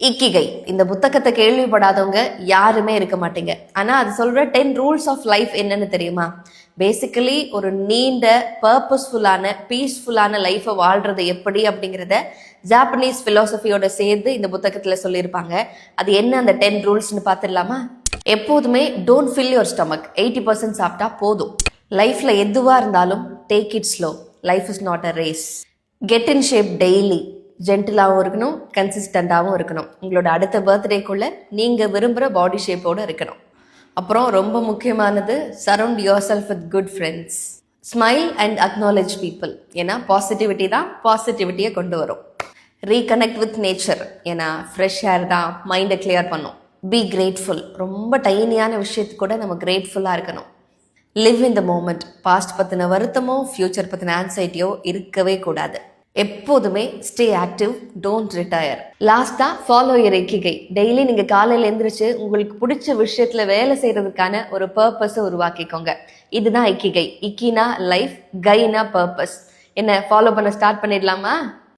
இக்கிகை இந்த புத்தகத்தை கேள்விப்படாதவங்க யாருமே இருக்க மாட்டீங்க. ஆனா அது சொல்ற 10 ரூல்ஸ் ஆஃப் லைஃப் என்னன்னு தெரியுமா? பேசிக்கலி ஒரு நீண்ட பர்பஸ்ஃபுல்லான பீஸ்ஃபுல்லான லைஃபை வாழ்றது எப்படி அப்படிங்கிறத ஜாப்பனீஸ் பிலாசபியோட சேர்ந்து இந்த புத்தகத்துல சொல்லியிருப்பாங்க. அது என்ன அந்த 10 ரூல்ஸ்னு பார்த்துடலாமா? எப்போதுமே டோன்ட் ஃபில் யுவர் ஸ்டமக். 80% சாப்பிட்டா போதும். லைஃப்ல எதுவா இருந்தாலும் take it slow. Life is not a race. Get in shape daily. ஜென்டிலாகவும் இருக்கணும், கன்சிஸ்டண்ட்டாகவும் இருக்கணும். உங்களோட அடுத்த பர்த்டேக்குள்ளே நீங்கள் விரும்புகிற பாடி ஷேப்போடு இருக்கணும். அப்புறம் ரொம்ப முக்கியமானது, surround yourself with good friends. Smile and acknowledge people. ஏன்னா பாசிட்டிவிட்டி தான் பாசிட்டிவிட்டியை கொண்டு வரும். Reconnect with nature. ஏன்னா ஃப்ரெஷ் ஏர் தான் மைண்டை கிளியர் பண்ணும். Be grateful. ரொம்ப டைனியான விஷயத்துக்கு கூட நம்ம கிரேட்ஃபுல்லாக இருக்கணும். Live in the moment. Past பற்றின வருத்தமோ ஃப்யூச்சர் பற்றின ஆன்சைட்டியோ இருக்கவே கூடாது. எப்போதுமே ஸ்டே ஆக்டிவ், டோன்ட் ரிட்டையர். லாஸ்டா ஃபாலோ யுவர் இக்கிகை. டெய்லி நீங்க காலையில எந்திரிச்சு உங்களுக்கு பிடிச்ச விஷயத்துல வேலை செய்யறதுக்கான ஒரு பர்பஸை உருவாக்கிக்கோங்க. இதுதான் இக்கிகை. இக்கினா லைஃப், கைனா பர்பஸ். என்ன ஃபாலோ பண்ண ஸ்டார்ட் பண்ணிடலாமா?